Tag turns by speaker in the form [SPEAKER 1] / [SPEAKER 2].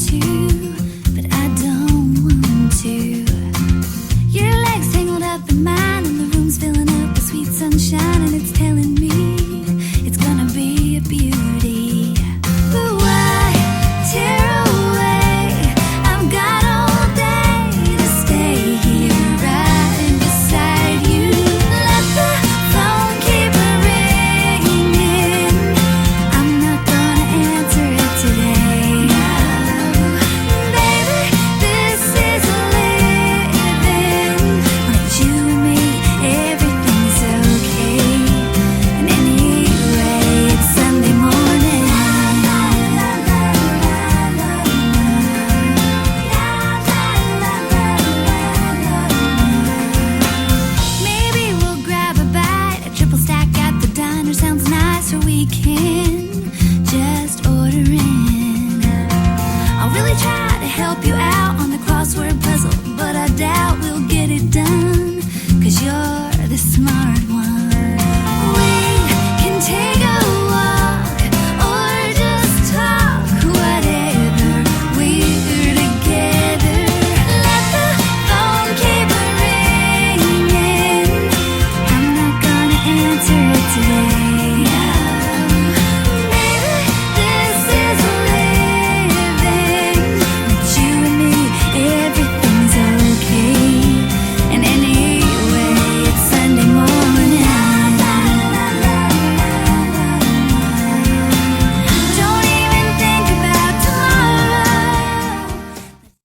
[SPEAKER 1] to, but I don't want to. Your legs tangled up in mine, and the room's filling up with sweet sunshine, and it's telling me it's gonna be a beauty. But why tear away? I've got all day to stay here right beside you. Let the phone keep ringing. I'm not gonna answer it today. No, baby, this is living. When it's you and me, everything's okay. And anyway, it's Sunday morning. Maybe we'll grab a bite, a triple stack at the diner sounds nice, or we can just order in. I'll really try to help you out on the crossword puzzle, but I doubt